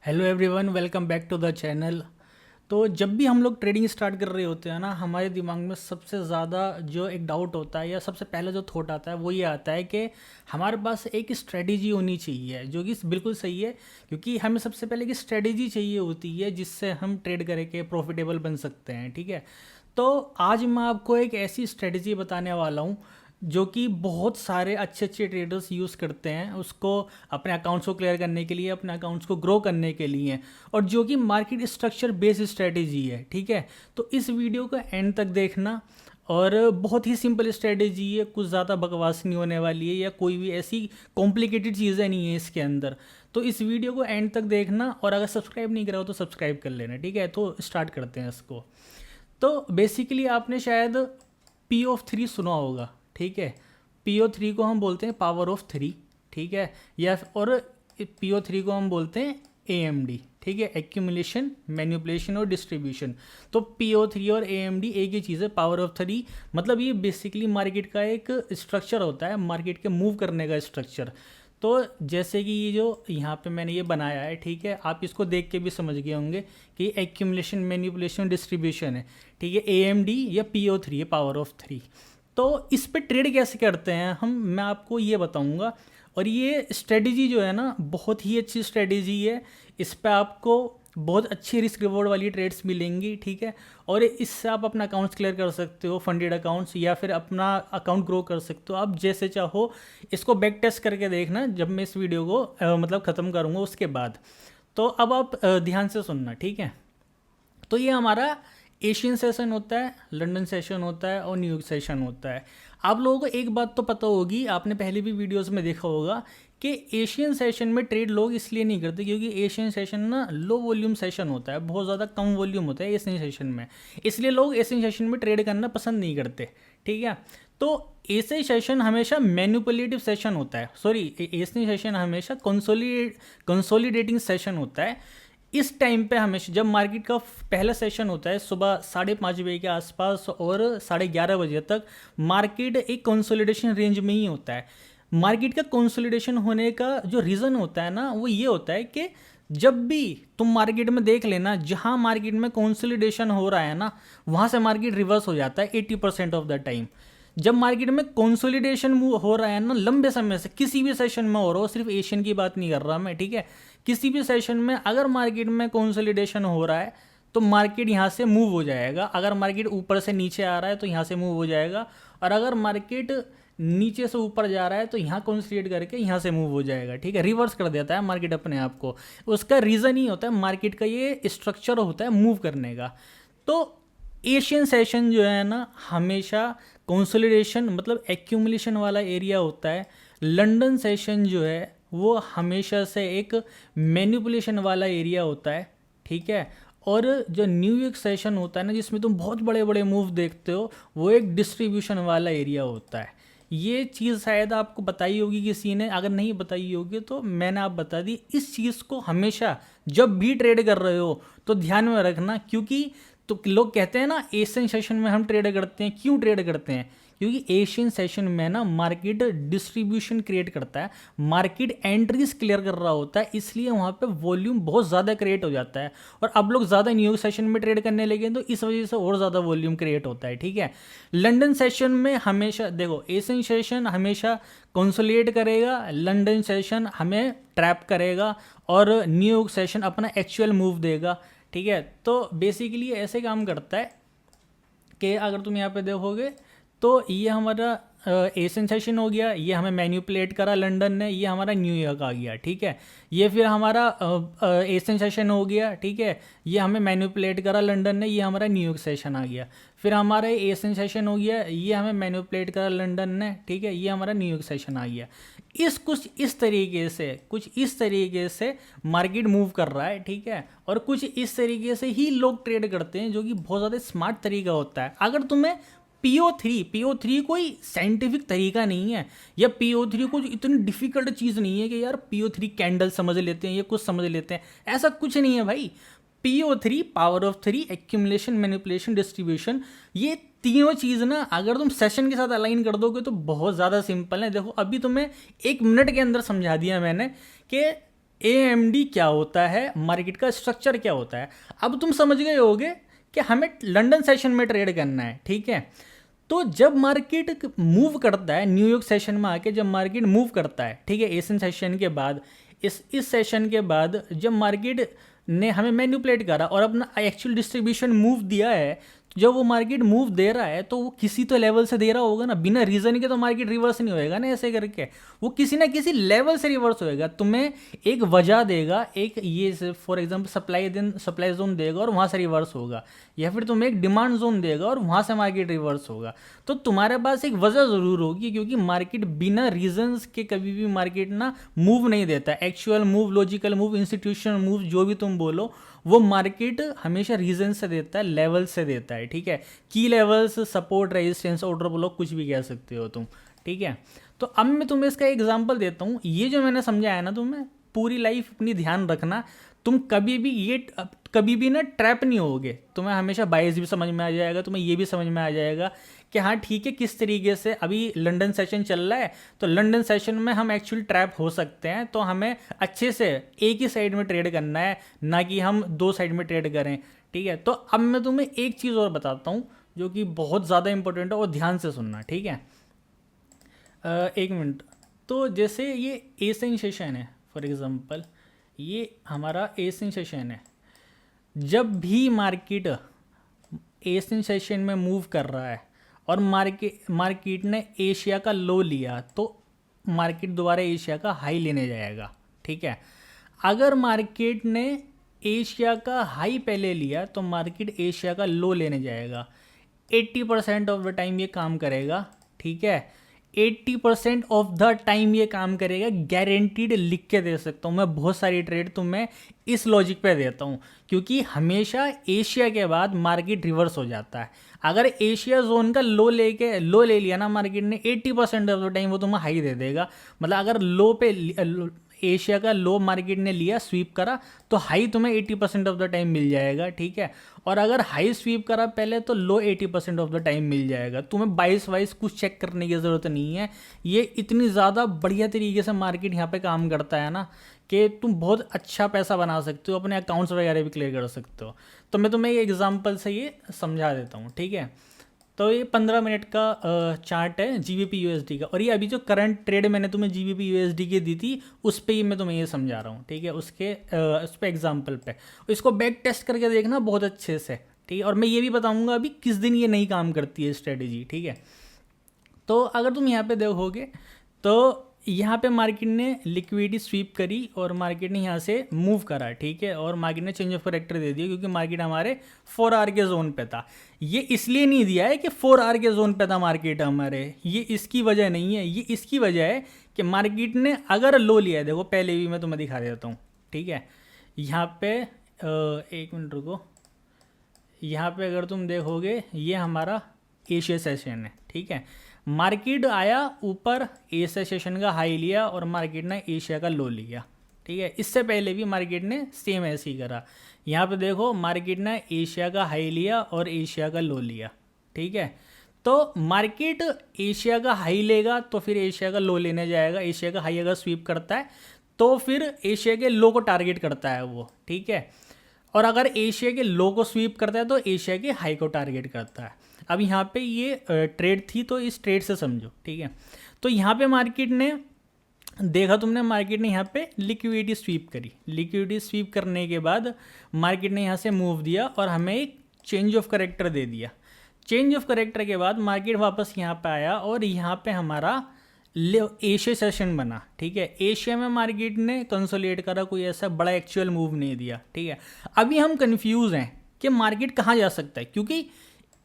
Hello everyone, welcome back to the channel. तो जब भी हम लोग ट्रेडिंग स्टार्ट कर रहे होते हैं ना, हमारे दिमाग में सबसे ज़्यादा जो एक डाउट होता है या सबसे पहला जो थॉट आता है वो ये आता है कि हमारे पास एक स्ट्रेटजी होनी चाहिए, जो कि बिल्कुल सही है। क्योंकि हमें सबसे पहले एक स्ट्रेटजी चाहिए होती है जिससे हम ट्रेड करके प्रॉफिटेबल बन सकते हैं। ठीक है, तो आज मैं आपको एक ऐसी स्ट्रेटजी बताने वाला हूँ जो कि बहुत सारे अच्छे अच्छे ट्रेडर्स यूज़ करते हैं उसको अपने अकाउंट्स को क्लियर करने के लिए, अपने अकाउंट्स को ग्रो करने के लिए, और जो कि मार्केट स्ट्रक्चर बेस्ड स्ट्रेटेजी है। ठीक है, तो इस वीडियो को एंड तक देखना। और बहुत ही सिंपल स्ट्रेटेजी है, कुछ ज़्यादा बकवास नहीं होने वाली है या कोई भी ऐसी कॉम्प्लिकेटेड चीज़ें नहीं है इसके अंदर। तो इस वीडियो को एंड तक देखना, और अगर सब्सक्राइब नहीं करा हो तो सब्सक्राइब कर लेना। ठीक है, तो स्टार्ट करते हैं इसको। तो बेसिकली आपने शायद P(3) सुना होगा। ठीक है, P(3) को हम बोलते हैं पावर ऑफ 3। ठीक है, या और P(3) को हम बोलते हैं AMD। ठीक है, एक्यूमुलेशन, मैनिपुलेशन और डिस्ट्रीब्यूशन। तो P(3) और AMD एक ही चीज़ है, पावर ऑफ 3। मतलब ये बेसिकली मार्केट का एक स्ट्रक्चर होता है, मार्केट के मूव करने का स्ट्रक्चर। तो जैसे कि ये जो यहाँ पे मैंने ये बनाया है, ठीक है, आप इसको देख के भी समझ गए होंगे कि एक्यूमुलेशन, मैनिपुलेशन, डिस्ट्रीब्यूशन है। ठीक है, AMD या P(3) है, पावर ऑफ 3। तो इस पे ट्रेड कैसे करते हैं मैं आपको ये बताऊंगा। और ये स्ट्रेटजी जो है ना, बहुत ही अच्छी स्ट्रेटजी है। इस पे आपको बहुत अच्छी रिस्क रिवॉर्ड वाली ट्रेड्स मिलेंगी। ठीक है, और इससे आप अपना अकाउंट्स क्लियर कर सकते हो, फंडेड अकाउंट्स, या फिर अपना अकाउंट ग्रो कर सकते हो, आप जैसे चाहो। इसको बैक टेस्ट करके देखना जब मैं इस वीडियो को मतलब ख़त्म करूँगा उसके बाद। तो अब आप ध्यान से सुनना। ठीक है, तो ये हमारा एशियन सेशन होता है, लंदन सेशन होता है और न्यूयॉर्क सेशन होता है। आप लोगों को एक बात तो पता होगी, आपने पहले भी वीडियोस में देखा होगा कि एशियन सेशन में ट्रेड लोग इसलिए नहीं करते क्योंकि एशियन सेशन ना लो वॉल्यूम सेशन होता है, बहुत ज़्यादा कम वॉल्यूम होता है एशियन सेशन में। इसलिए लोग एशियन सेशन में ट्रेड करना पसंद नहीं करते। ठीक है, तो एशियन सेशन हमेशा मैनिपुलेटिव सेशन होता है, सॉरी, एशियन सेशन हमेशा कंसोलिडेटिंग सेशन होता है। इस टाइम पे हमेशा जब मार्केट का पहला सेशन होता है सुबह 5:30 बजे के आसपास और 11:30 बजे तक, मार्केट एक कंसोलिडेशन रेंज में ही होता है। मार्केट का कंसोलिडेशन होने का जो रीज़न होता है ना, वो ये होता है कि जब भी तुम मार्केट में देख लेना, जहां मार्केट में कंसोलिडेशन हो रहा है ना, वहां से मार्केट रिवर्स हो जाता है 80% ऑफ द टाइम। जब मार्केट में कंसोलिडेशन हो रहा है ना, लंबे समय से, किसी भी सेशन में हो रहा हो, सिर्फ एशियन की बात नहीं कर रहा मैं। ठीक है, किसी भी सेशन में अगर मार्केट में कंसोलिडेशन हो रहा है तो मार्केट यहाँ से मूव हो जाएगा। अगर मार्केट ऊपर से नीचे आ रहा है तो यहाँ से मूव हो जाएगा, और अगर मार्केट नीचे से ऊपर जा रहा है तो यहाँ कंसोलिडेट करके यहाँ से मूव हो जाएगा। ठीक है, रिवर्स कर देता है मार्केट अपने आप को। उसका रीज़न ही होता है, मार्केट का ये स्ट्रक्चर होता है मूव करने का। तो एशियन सेशन जो है ना, हमेशा कंसोलिडेशन मतलब एक्यूमुलेशन वाला एरिया होता है। लंदन सेशन जो है वो हमेशा से एक मैनिपुलेशन वाला एरिया होता है। ठीक है, और जो न्यूयॉर्क सेशन होता है ना, जिसमें तुम बहुत बड़े बड़े मूव देखते हो, वो एक डिस्ट्रीब्यूशन वाला एरिया होता है। ये चीज़ शायद आपको बताई होगी किसी ने, अगर नहीं बताई होगी तो मैंने आप बता दी। इस चीज़ को हमेशा जब भी ट्रेड कर रहे हो तो ध्यान में रखना, क्योंकि तो लोग कहते हैं ना एशियन सेशन में हम ट्रेड करते हैं। क्यों ट्रेड करते हैं? क्योंकि एशियन सेशन में ना मार्केट डिस्ट्रीब्यूशन क्रिएट करता है, मार्केट एंट्रीज क्लियर कर रहा होता है, इसलिए वहाँ पे वॉल्यूम बहुत ज़्यादा क्रिएट हो जाता है। और अब लोग ज़्यादा न्यूयॉर्क सेशन में ट्रेड करने लगे तो इस वजह से और ज़्यादा वॉल्यूम क्रिएट होता है। ठीक है, लंदन सेशन में हमेशा देखो, एशियन सेशन हमेशा कंसोलिडेट करेगा, लंदन सेशन हमें ट्रैप करेगा, और न्यूयॉर्क सेशन अपना एक्चुअल मूव देगा। ठीक है, तो बेसिकली ऐसे काम करता है कि अगर तुम यहाँ पे देखोगे तो ये हमारा एशियन सेशन हो गया, ये हमें मैनिपुलेट करा लंदन ने, ये हमारा न्यूयॉर्क आ गया। ठीक है, ये फिर हमारा एशियन सेशन हो गया। ठीक है, ये हमें मैनिपुलेट करा लंदन ने, ये हमारा न्यूयॉर्क सेशन आ गया। फिर हमारा एशियन सेशन हो गया, ये हमें मैनिपुलेट करा लंदन ने। ठीक है, ये हमारा न्यूयॉर्क सेशन आ गया। कुछ इस तरीके से मार्केट मूव कर रहा है। ठीक है, और कुछ इस तरीके से ही लोग ट्रेड करते हैं, जो कि बहुत ज़्यादा स्मार्ट तरीका होता है। अगर तुम्हें पीओ थ्री कोई साइंटिफिक तरीका नहीं है, या P(3) को इतनी डिफिकल्ट चीज़ नहीं है कि यार P(3) कैंडल समझ लेते हैं, ये कुछ समझ लेते हैं, ऐसा कुछ नहीं है भाई। P(3) power of 3, accumulation, manipulation, distribution, ये तीनों चीज़ ना अगर तुम सेशन के साथ अलाइन कर दोगे तो बहुत ज़्यादा सिंपल है। देखो, अभी तुम्हें 1 मिनट के अंदर समझा दिया मैंने कि AMD क्या होता है, मार्केट का स्ट्रक्चर क्या होता है। अब तुम समझ गए होगे कि हमें लंदन सेशन में ट्रेड करना है, ठीक है। तो जब मार्केट मूव करता है, न्यूयॉर्क सेशन में आके जब मार्केट मूव करता है, ठीक है, एशियन सेशन के बाद, इस सेशन के बाद जब मार्केट ने हमें मैनिपुलेट करा और अपना एक्चुअल डिस्ट्रीब्यूशन मूव दिया है, जब वो मार्केट मूव दे रहा है तो वो किसी तो लेवल से दे रहा होगा ना, बिना रीजन के तो मार्केट रिवर्स नहीं होएगा ना ऐसे करके, वो किसी ना किसी लेवल से रिवर्स होएगा, तुम्हें एक वजह देगा, एक ये फॉर एग्जांपल सप्लाई जोन देगा और वहाँ से रिवर्स होगा, या फिर तुम्हें एक डिमांड जोन देगा और वहाँ से मार्केट रिवर्स होगा। तो तुम्हारे पास एक वजह ज़रूर होगी, क्योंकि मार्केट बिना रीजंस के कभी भी मार्केट ना मूव नहीं देता। Actual move, logical move, institutional move, जो भी तुम बोलो, वो मार्केट हमेशा रीजन से देता है, लेवल से देता है, ठीक है। की levels, support, resistance, order block, कुछ भी कह सकते हो तुम, ठीक है। तो अब मैं तुम्हें इसका एग्जांपल देता हूँ। ये जो मैंने समझाया ना, तुम्हें पूरी लाइफ अपनी ध्यान रखना, तुम कभी भी ना ट्रैप नहीं होगे, तुम्हें हमेशा बायस भी समझ में आ जाएगा, तुम्हें ये भी समझ में आ जाएगा कि हाँ ठीक है, किस तरीके से अभी लंदन सेशन चल रहा है, तो लंदन सेशन में हम एक्चुअली ट्रैप हो सकते हैं। तो हमें अच्छे से एक ही साइड में ट्रेड करना है, ना कि हम दो साइड में ट्रेड करें, ठीक है। तो अब मैं तुम्हें एक चीज़ और बताता हूँ जो कि बहुत ज़्यादा इंपॉर्टेंट है, और ध्यान से सुनना, ठीक है। एक मिनट। तो जैसे ये एशियन सेशन है, फॉर एग्जांपल ये हमारा एशियन सेशन है, जब भी मार्केट एशियन सेशन में मूव कर रहा है और मार्केट ने एशिया का लो लिया, तो मार्केट दोबारा एशिया का हाई लेने जाएगा, ठीक है। अगर मार्केट ने एशिया का हाई पहले लिया तो मार्केट एशिया का लो लेने जाएगा। 80% ऑफ द टाइम ये काम करेगा, ठीक है। 80% ऑफ द टाइम ये काम करेगा, गारंटीड, लिख के दे सकता हूँ मैं। बहुत सारी ट्रेड तो मैं इस लॉजिक पे देता हूँ, क्योंकि हमेशा एशिया के बाद मार्केट रिवर्स हो जाता है। अगर एशिया जोन का लो ले लिया ना मार्केट ने, 80% ऑफ द टाइम वो तुम्हें हाई दे देगा। मतलब अगर लो पे एशिया का लो मार्केट ने लिया, स्वीप करा, तो हाई तुम्हें 80% ऑफ द टाइम मिल जाएगा, ठीक है। और अगर हाई स्वीप करा पहले, तो लो 80% ऑफ द टाइम मिल जाएगा। तुम्हें 22 कुछ चेक करने की ज़रूरत नहीं है। ये इतनी ज़्यादा बढ़िया तरीके से मार्केट यहाँ पे काम करता है ना, कि तुम बहुत अच्छा पैसा बना सकते हो, अपने अकाउंट्स वगैरह भी क्लियर कर सकते हो। तो मैं तुम्हें एक एग्जाम्पल से ये समझा देता हूँ, ठीक है। तो ये 15 मिनट का चार्ट है GBP USD का, और ये अभी जो करंट ट्रेड मैंने तुम्हें GBP USD की दी थी, उस पर ही मैं तुम्हें ये समझा रहा हूँ, ठीक है। उस पर एग्जाम्पल पे इसको बैक टेस्ट करके देखना बहुत अच्छे से, ठीक है। और मैं ये भी बताऊँगा अभी किस दिन ये नहीं काम करती है स्ट्रेटेजी, ठीक है। तो अगर तुम यहाँ पे देखोगे तो यहाँ पे मार्केट ने लिक्विडिटी स्वीप करी और मार्केट ने यहाँ से मूव करा, ठीक है। और मार्केट ने चेंज ऑफ करेक्टर दे दिया, क्योंकि मार्केट हमारे 4 आवर के जोन पे था। ये इसलिए नहीं दिया है कि 4 आवर के जोन पे था मार्केट हमारे, ये इसकी वजह नहीं है। ये इसकी वजह है कि मार्केट ने अगर लो लिया है, देखो पहले भी मैं तुम्हें दिखा देता हूँ, ठीक है। यहाँ पे एक मिनट रुको, यहाँ पे अगर तुम देखोगे ये हमारा एशिया सेशन है, ठीक है। मार्केट आया ऊपर, एशिया सेशन का हाई लिया और मार्केट ने एशिया का लो लिया, ठीक है। इससे पहले भी मार्केट ने सेम ऐसे ही करा। यहाँ पे देखो मार्केट ने एशिया का हाई लिया और एशिया का लो लिया, ठीक है। तो मार्केट एशिया का हाई लेगा तो फिर एशिया का लो लेने जाएगा। एशिया का हाई अगर स्वीप करता है तो फिर एशिया के लो को टारगेट करता है वो, ठीक है। और अगर एशिया के लो को स्वीप करता है तो एशिया के हाई को टारगेट करता है। अब यहाँ पे ये ट्रेड थी, तो इस ट्रेड से समझो, ठीक है। तो यहाँ पे मार्केट ने देखा, तुमने मार्केट ने यहाँ पे लिक्विडिटी स्वीप करी। लिक्विडिटी स्वीप करने के बाद मार्केट ने यहाँ से मूव दिया और हमें एक चेंज ऑफ करेक्टर दे दिया। चेंज ऑफ करेक्टर के बाद मार्केट वापस यहाँ पे आया और यहाँ पे हमारा एशिया सेशन बना, ठीक है। एशिया में मार्केट ने कंसोलिडेट करा, कोई ऐसा बड़ा एक्चुअल मूव नहीं दिया, ठीक है। अभी हम कंफ्यूज हैं कि मार्केट कहाँ जा सकता है, क्योंकि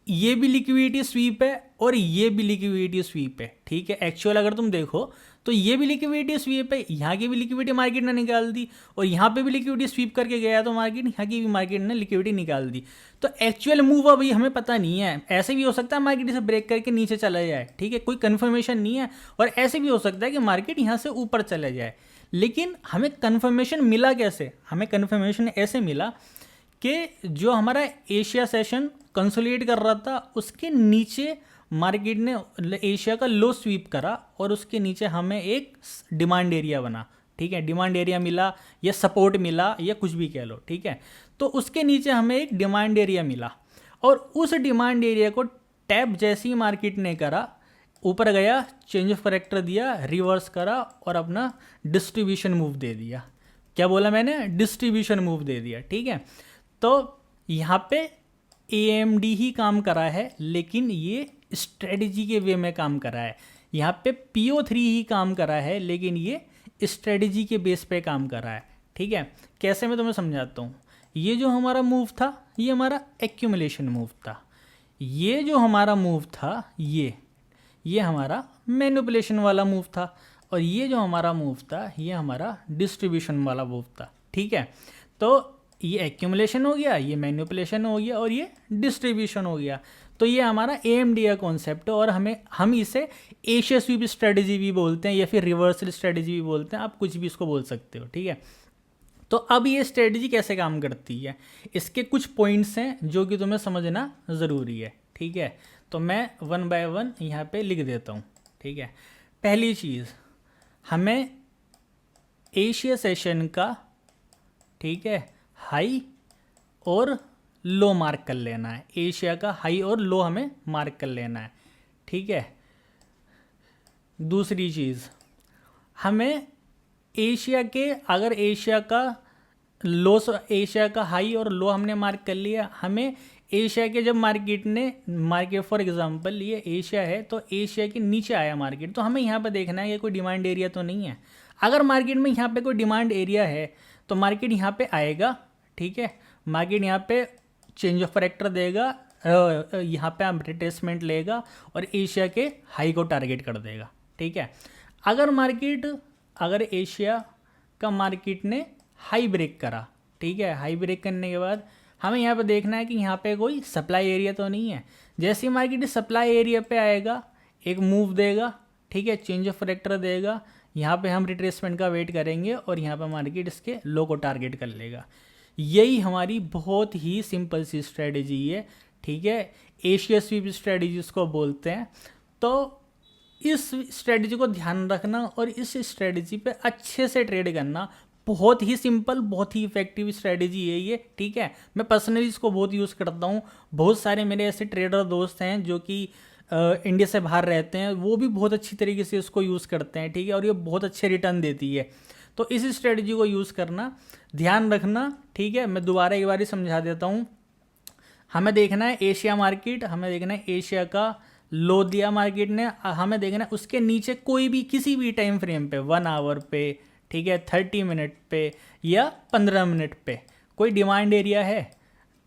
ये भी लिक्विडिटी स्वीप है और ये भी लिक्विडिटी स्वीप है, ठीक है। एक्चुअल अगर तुम देखो तो ये भी लिक्विडिटी स्वीप है, यहाँ की भी लिक्विडिटी मार्केट ने निकाल दी, और यहाँ पे भी लिक्विडिटी स्वीप करके गया तो मार्केट, यहाँ की भी मार्केट ने लिक्विडिटी निकाल दी। तो एक्चुअल मूव अभी हमें पता नहीं है। ऐसे भी हो सकता है मार्केट इसे ब्रेक करके नीचे चला जाए, ठीक है, कोई कन्फर्मेशन नहीं है। और ऐसे भी हो सकता है कि मार्केट यहाँ से ऊपर चला जाए। लेकिन हमें कन्फर्मेशन मिला कैसे? हमें कन्फर्मेशन ऐसे मिला कि जो हमारा एशिया सेशन कंसोलिडेट कर रहा था, उसके नीचे मार्केट ने एशिया का लो स्वीप करा और उसके नीचे हमें एक डिमांड एरिया बना, ठीक है, डिमांड एरिया मिला या सपोर्ट मिला या कुछ भी कह लो, ठीक है। तो उसके नीचे हमें एक डिमांड एरिया मिला और उस डिमांड एरिया को टैप जैसे ही मार्केट ने करा, ऊपर गया, चेंज ऑफ करेक्टर दिया, रिवर्स करा और अपना डिस्ट्रीब्यूशन मूव दे दिया। क्या बोला मैंने? डिस्ट्रीब्यूशन मूव दे दिया, ठीक है। तो यहाँ पे AMD ही काम करा है, लेकिन ये स्ट्रेटजी के वे में काम करा है। यहाँ पे PO3 ही काम करा है, लेकिन ये स्ट्रेटजी के बेस पे काम कर रहा है, ठीक है। कैसे, मैं तुम्हें समझाता हूँ। ये जो हमारा मूव था, ये हमारा एक्यूमुलेशन मूव था। ये जो हमारा मूव था, ये हमारा मैनिपुलेशन वाला मूव था। और ये जो हमारा मूव था, ये हमारा डिस्ट्रीब्यूशन वाला मूव था, ठीक है। तो ये एक्यूमुलेशन हो गया, ये मैनिपुलेशन हो गया और ये डिस्ट्रीब्यूशन हो गया। तो ये हमारा AMD का कॉन्सेप्ट है और हम इसे एशिया स्वीप स्ट्रेटजी भी बोलते हैं या फिर रिवर्सल स्ट्रेटजी भी बोलते हैं, आप कुछ भी इसको बोल सकते हो, ठीक है। तो अब ये स्ट्रेटजी कैसे काम करती है, इसके कुछ पॉइंट्स हैं जो कि तुम्हें समझना ज़रूरी है, ठीक है। तो मैं 1 बाय 1 यहाँ पे लिख देता हूँ, ठीक है। पहली चीज़, हमें एशिया सेशन का, ठीक है, हाई और लो मार्क कर लेना है। एशिया का हाई और लो हमें मार्क कर लेना है, ठीक है। दूसरी चीज़, हमें एशिया के, अगर एशिया का हाई और लो हमने मार्क कर लिया, हमें एशिया के जब मार्केट फॉर एग्जांपल ये एशिया है, तो एशिया के नीचे आया मार्केट, तो हमें यहाँ पर देखना है कि कोई डिमांड एरिया तो नहीं है। अगर मार्केट में यहाँ पे कोई डिमांड एरिया है तो मार्केट यहाँ पे आएगा, ठीक है। मार्केट यहाँ पे चेंज ऑफ करेक्टर देगा, यहाँ पे आप रिट्रेसमेंट लेगा और एशिया के हाई को टारगेट कर देगा, ठीक है। अगर एशिया का मार्केट ने हाई ब्रेक करा, ठीक है, हाई ब्रेक करने के बाद हमें यहाँ पे देखना है कि यहाँ पे कोई सप्लाई एरिया तो नहीं है। जैसे ही मार्केट सप्लाई एरिया पे आएगा, एक मूव देगा, ठीक है, चेंज ऑफ करेक्टर देगा, यहाँ पे हम रिट्रेसमेंट का वेट करेंगे और यहाँ पे मार्केट इसके लो को टारगेट कर लेगा। यही हमारी बहुत ही सिंपल सी स्ट्रेटजी है, ठीक है। एशिया स्वीप स्ट्रेटजी उसको बोलते हैं। तो इस स्ट्रेटजी को ध्यान रखना और इस स्ट्रेटजी पे अच्छे से ट्रेड करना, बहुत ही सिंपल, बहुत ही इफेक्टिव स्ट्रेटजी है ये, ठीक है। मैं पर्सनली इसको बहुत यूज़ करता हूँ। बहुत सारे मेरे ऐसे ट्रेडर दोस्त हैं जो कि इंडिया से बाहर रहते हैं, वो भी बहुत अच्छी तरीके से इसको यूज़ करते हैं, ठीक है, और ये बहुत अच्छे रिटर्न देती है। तो इस स्ट्रेटजी को यूज़ करना, ध्यान रखना, ठीक है। मैं दोबारा एक बार ही समझा देता हूँ। हमें देखना है एशिया मार्केट, हमें देखना है एशिया का लो दिया मार्केट ने, हमें देखना है उसके नीचे कोई भी किसी भी टाइम फ्रेम पे, 1 आवर पे, ठीक है, 30 मिनट पे या 15 मिनट पे कोई डिमांड एरिया है।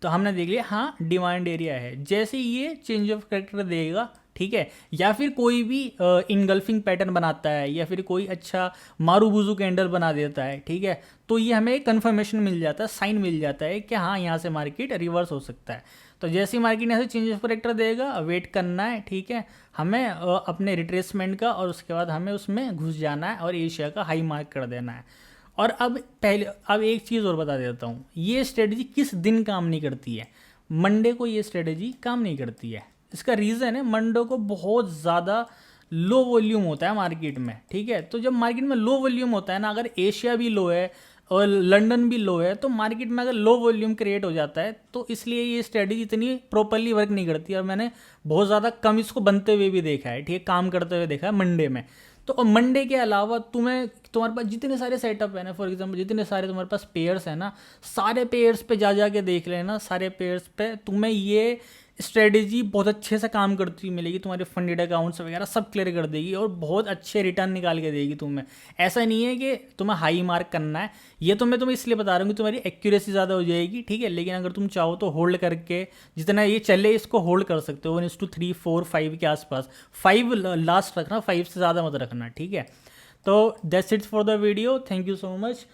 तो हमने देख लिया, हाँ डिमांड एरिया है। जैसे ये चेंज ऑफ करेक्टर देगा, ठीक है, या फिर कोई भी इनगल्फिंग पैटर्न बनाता है या फिर कोई अच्छा मारूबुजू कैंडल बना देता है, ठीक है, तो ये हमें एक कन्फर्मेशन मिल जाता है, साइन मिल जाता है कि हाँ यहाँ से मार्केट रिवर्स हो सकता है। तो जैसे ही मार्केट यहाँ से चेंज ऑफ करेक्टर देगा, वेट करना है, ठीक है, हमें अपने रिट्रेसमेंट का, और उसके बाद हमें उसमें घुस जाना है और एशिया का हाई मार्क कर देना है। और अब एक चीज़ और बता देता हूँ, ये स्ट्रेटजी किस दिन काम नहीं करती है। मंडे को ये स्ट्रेटजी काम नहीं करती है। इसका रीज़न है, मंडे को बहुत ज़्यादा लो वॉल्यूम होता है मार्केट में, ठीक है। तो जब मार्केट में लो वॉल्यूम होता है ना, अगर एशिया भी लो है और लंदन भी लो है, तो मार्केट में अगर लो वॉल्यूम क्रिएट हो जाता है, तो इसलिए ये स्ट्रेटजी इतनी प्रॉपरली वर्क नहीं करती। और मैंने बहुत ज़्यादा कम इसको बनते हुए भी देखा है, ठीक है, काम करते हुए देखा है मंडे में। तो मंडे के अलावा तुम्हारे पास जितने सारे सेटअप है ना, फॉर एग्जांपल जितने सारे तुम्हारे पास पेयर्स है ना, सारे पेयर्स पे जा के देख लेना, सारे पेयर्स पे तुम्हें ये स्ट्रेटजी बहुत अच्छे से काम करती हुई मिलेगी। तुम्हारे फंडेड अकाउंट्स वगैरह सब क्लियर कर देगी और बहुत अच्छे रिटर्न निकाल के देगी तुम्हें। ऐसा नहीं है कि तुम्हें हाई मार्क करना है, ये तो मैं तुम्हें इसलिए बता रहा हूँ कि तुम्हारी एक्यूरेसी ज़्यादा हो जाएगी, ठीक है। लेकिन अगर तुम चाहो तो होल्ड करके जितना ये चले इसको होल्ड कर सकते हो, 1:3, 4, 5 के आसपास। 5 लास्ट रखना, 5 से ज़्यादा मत रखना, ठीक है। तो that's it for the video, thank you so much.